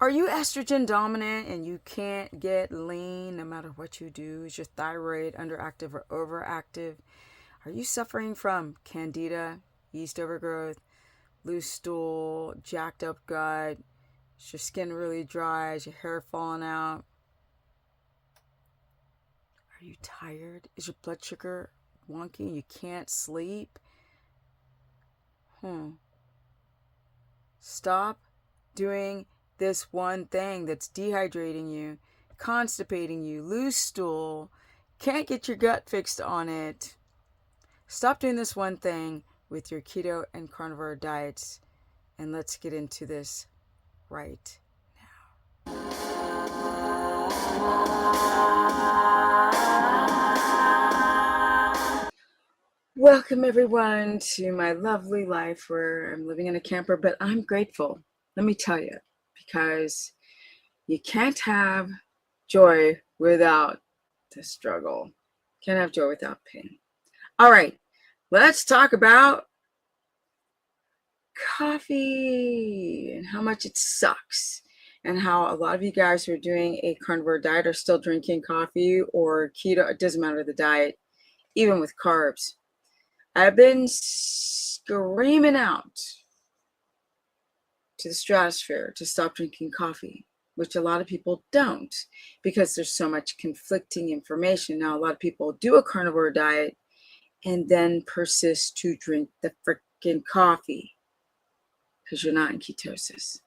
Are you estrogen dominant and you can't get lean no matter what you do? Is your thyroid underactive or overactive? Are you suffering from candida, yeast overgrowth, loose stool, jacked up gut? Is your skin really dry? Is your hair falling out? Are you tired? Is your blood sugar wonky and you can't sleep? Stop doing this one thing that's dehydrating you, constipating you, loose stool, can't get your gut fixed on it. Stop doing this one thing with your keto and carnivore diets, and let's get into this right now. Welcome everyone to my lovely life where I'm living in a camper, but I'm grateful, let me tell you, because you can't have joy without the struggle. Can't have joy without pain. All right, let's talk about coffee and how much it sucks, and how a lot of you guys who are doing a carnivore diet are still drinking coffee or keto. It doesn't matter the diet, even with carbs. I've been screaming out to the stratosphere to stop drinking coffee, which a lot of people don't because there's so much conflicting information. Now, a lot of people do a carnivore diet and then persist to drink the freaking coffee because you're not in ketosis.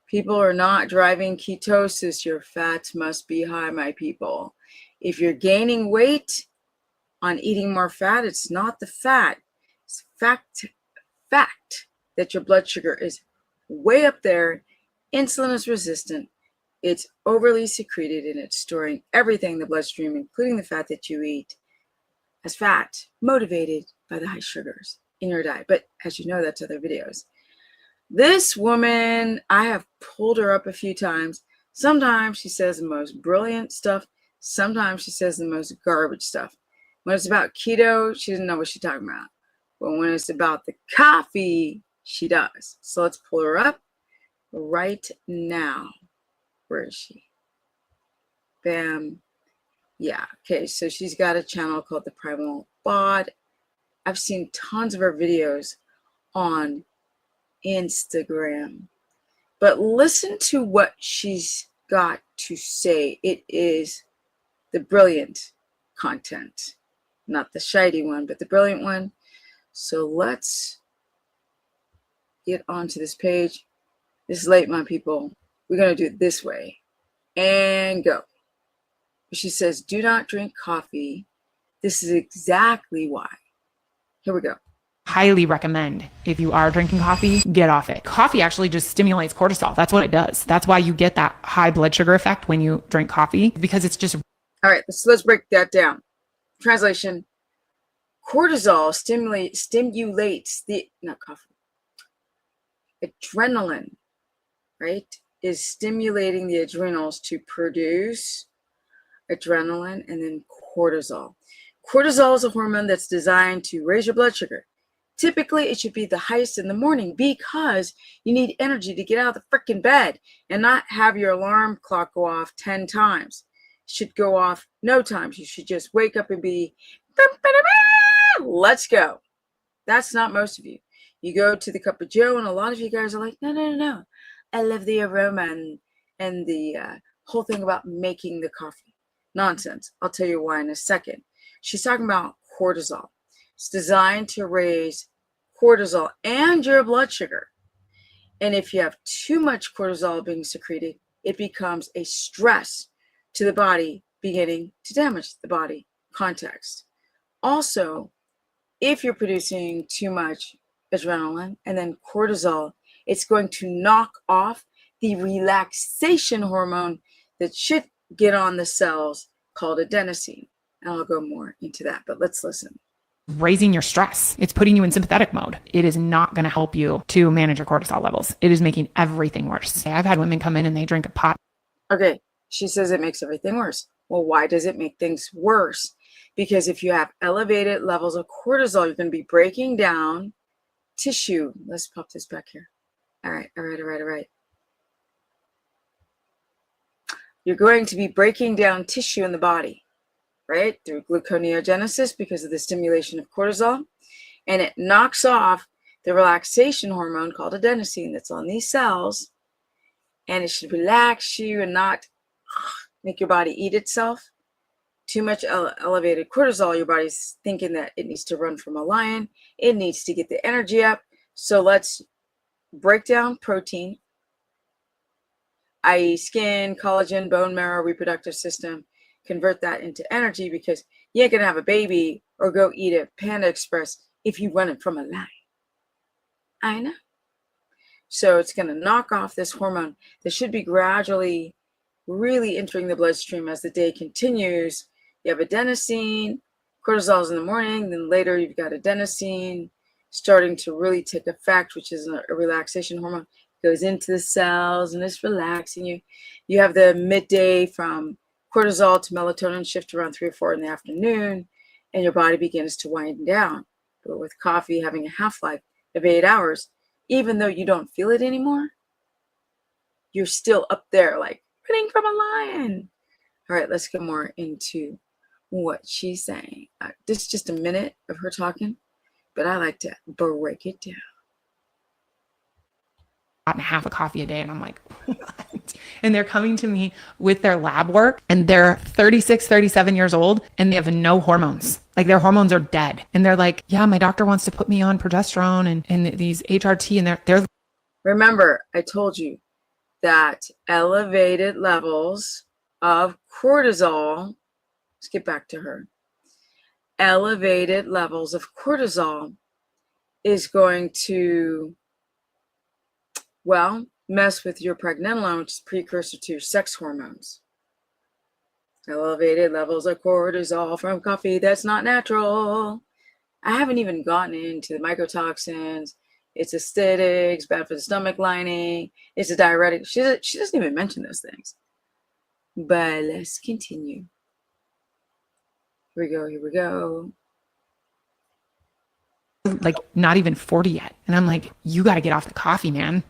People are not driving ketosis. Your fats must be high, my people. If you're gaining weight on eating more fat, it's not the fat. It's fact that your blood sugar is way up there. Insulin is resistant. It's overly secreted and it's storing everything in the bloodstream, including the fat that you eat, as fat, motivated by the high sugars in your diet. But as you know, that's other videos. This woman, I have pulled her up a few times. Sometimes she says the most brilliant stuff. Sometimes she says the most garbage stuff. When it's about keto, she doesn't know what she's talking about. But when it's about the coffee, she does. So let's pull her up right now. Where is she? Bam. Yeah. Okay. So she's got a channel called The Primal Bod. I've seen tons of her videos on Instagram. But listen to what she's got to say. It is the brilliant content. Not the shady one, but the brilliant one. So let's get onto this page. This is late, my people. We're going to do it this way. And go. She says, do not drink coffee. This is exactly why. Here we go. Highly recommend, if you are drinking coffee, get off it. Coffee actually just stimulates cortisol. That's what it does. That's why you get that high blood sugar effect when you drink coffee, because it's just... All right, let's break that down. Translation: cortisol stimulates the, not coffee, adrenaline, right, is stimulating the adrenals to produce adrenaline and then cortisol. Cortisol is a hormone that's designed to raise your blood sugar. Typically, it should be the highest in the morning because you need energy to get out of the freaking bed and not have your alarm clock go off 10 times. It should go off no times. You should just wake up and be, let's go. That's not most of you. You go to the cup of joe, and a lot of you guys are like, no. I love the aroma and the whole thing about making the coffee. Nonsense. I'll tell you why in a second. She's talking about cortisol. It's designed to raise cortisol and your blood sugar. And if you have too much cortisol being secreted, it becomes a stress to the body, beginning to damage the body. Context. Also, if you're producing too much adrenaline and then cortisol, it's going to knock off the relaxation hormone that should get on the cells called adenosine. And I'll go more into that, but let's listen. Raising your stress. It's putting you in sympathetic mode. It is not going to help you to manage your cortisol levels. It is making everything worse. I've had women come in and they drink a pot. Okay, she says it makes everything worse. Well, why does it make things worse? Because if you have elevated levels of cortisol, you're going to be breaking down tissue. Let's pop this back here. All right. you're going to be breaking down tissue in the body, right? Through gluconeogenesis because of the stimulation of cortisol. And it knocks off the relaxation hormone called adenosine that's on these cells. And it should relax you and not make your body eat itself. Too much elevated cortisol, your body's thinking that it needs to run from a lion. It needs to get the energy up. So let's break down protein, i.e. skin, collagen, bone marrow, reproductive system, convert that into energy, because you ain't going to have a baby or go eat at Panda Express if you run it from a lion. I know. So it's going to knock off this hormone that should be gradually really entering the bloodstream as the day continues. You have adenosine, cortisol's in the morning, then later you've got adenosine starting to really take effect, which is a relaxation hormone. It goes into the cells and it's relaxing you. You have the midday from cortisol to melatonin shift around 3 or 4 in the afternoon, and your body begins to wind down. But with coffee having a half-life of 8 hours, even though you don't feel it anymore, you're still up there like running from a lion. All right, let's get more into what she's saying. This is just a minute of her talking, but I like to break it down. And half a coffee a day. And I'm like, what? And they're coming to me with their lab work, and they're 36, 37 years old, and they have no hormones. Like their hormones are dead. And they're like, yeah, my doctor wants to put me on progesterone and these HRT, and they're Remember, I told you that elevated levels of cortisol, let's get back to her. Elevated levels of cortisol is going to, well, mess with your pregnenolone, which is precursor to your sex hormones. Elevated levels of cortisol from coffee, that's not natural. I haven't even gotten into the mycotoxins. It's acidic, bad for the stomach lining. It's a diuretic. She doesn't even mention those things. But let's continue. Here we go. like not even 40 yet. And I'm like, you got to get off the coffee, man.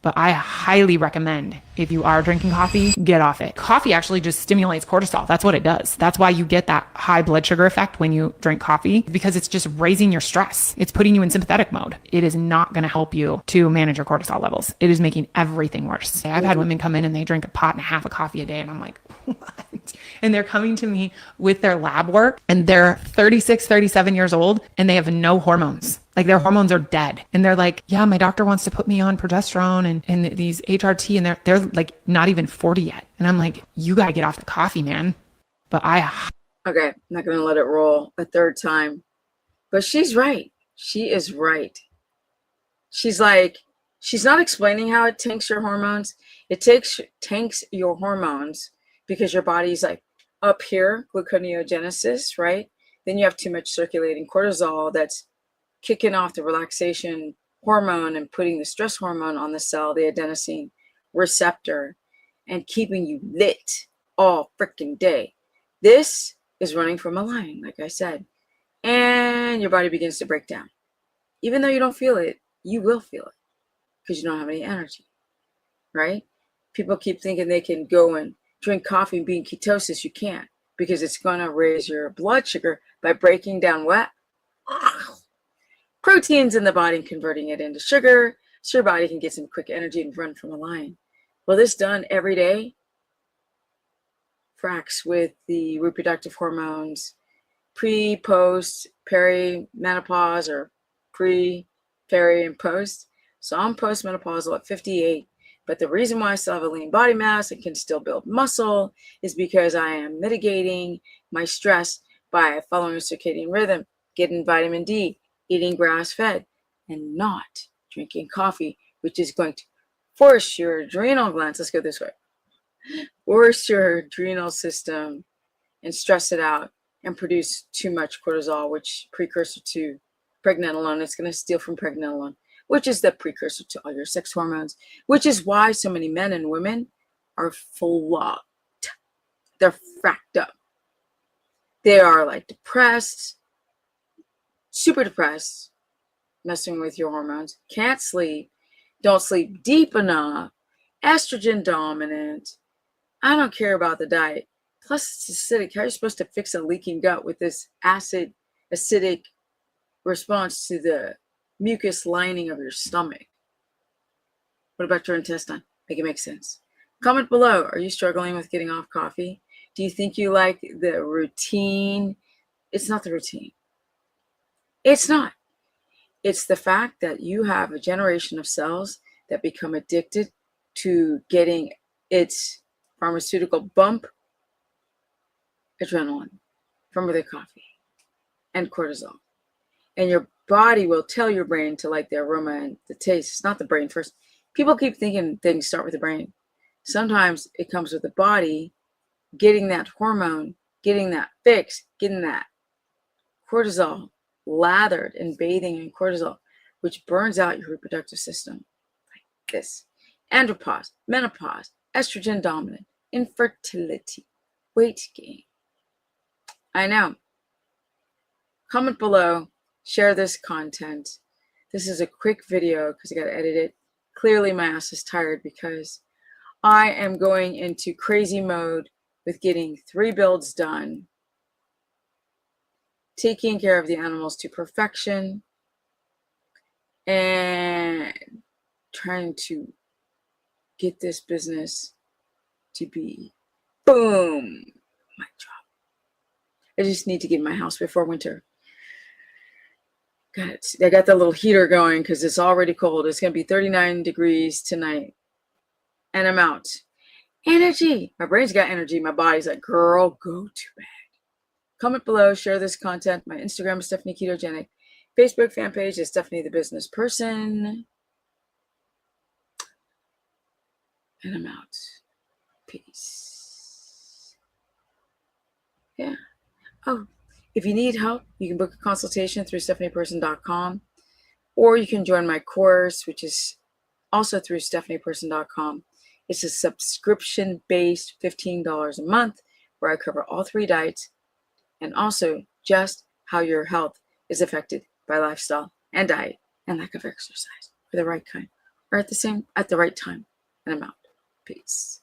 But I highly recommend, if you are drinking coffee, get off it. Coffee actually just stimulates cortisol. That's what it does. That's why you get that high blood sugar effect when you drink coffee, because it's just raising your stress. It's putting you in sympathetic mode. It is not going to help you to manage your cortisol levels. It is making everything worse. I've had women come in and they drink a pot and a half of coffee a day, and I'm like, what? And they're coming to me with their lab work, and they're 36, 37 years old, and they have no hormones. Like their hormones are dead. And they're like, yeah, my doctor wants to put me on progesterone and these HRT, and they're like not even 40 yet. And I'm like, you got to get off the coffee, man. But okay, I'm not going to let it roll a third time. But she's right. She is right. She's like, she's not explaining how it tanks your hormones. It tanks your hormones because your body's like up here, gluconeogenesis, right? Then you have too much circulating cortisol that's kicking off the relaxation hormone and putting the stress hormone on the cell, the adenosine receptor, and keeping you lit all freaking day. This is running from a lion, like I said. And your body begins to break down. Even though you don't feel it, you will feel it because you don't have any energy, right? People keep thinking they can go and drink coffee and be in ketosis. You can't, because it's going to raise your blood sugar by breaking down what? Proteins in the body and converting it into sugar, so your body can get some quick energy and run from a lion. Well, this done every day fracks with the reproductive hormones, pre, post, perimenopause, or pre, peri, and post. So I'm postmenopausal at 58, but the reason why I still have a lean body mass and can still build muscle is because I am mitigating my stress by following a circadian rhythm, getting vitamin D, eating grass-fed, and not drinking coffee, which is going to force your adrenal glands, let's go this way, force your adrenal system and stress it out and produce too much cortisol, which precursor to pregnenolone. It's going to steal from pregnenolone, which is the precursor to all your sex hormones, which is why so many men and women are flopped. They're fracked up. They are like depressed, super depressed, messing with your hormones, can't sleep, don't sleep deep enough, estrogen dominant, I don't care about the diet. Plus, it's acidic. How are you supposed to fix a leaking gut with this acidic response to the mucus lining of your stomach? What about your intestine? Make it make sense. Comment below. Are you struggling with getting off coffee? Do you think you like the routine? It's not the routine. It's not. It's the fact that you have a generation of cells that become addicted to getting its pharmaceutical bump, adrenaline, from their coffee and cortisol. And your body will tell your brain to like the aroma and the taste. It's not the brain first. People keep thinking things start with the brain. Sometimes it comes with the body getting that hormone, getting that fix, getting that cortisol lathered and bathing in cortisol, which burns out your reproductive system like this. Andropause, menopause, estrogen dominant, infertility, weight gain. I know. Comment below, share this content. This is a quick video because I got to edit it. Clearly my ass is tired because I am going into crazy mode with getting 3 builds done, taking care of the animals to perfection, and trying to get this business to be boom, my job. I just need to get in my house before winter. I got the little heater going because it's already cold. It's going to be 39 degrees tonight. And I'm out. Energy. My brain's got energy. My body's like, girl, go to bed. Comment below. Share this content. My Instagram is Stephanie Ketogenic. Facebook fan page is Stephanie the Business Person. And I'm out. Peace. Yeah. Oh, if you need help, you can book a consultation through stephanieperson.com, or you can join my course, which is also through stephanieperson.com. It's a subscription-based $15 a month where I cover all 3 diets and also just how your health is affected by lifestyle and diet and lack of exercise for the right kind or at the right time. And I'm out. Peace.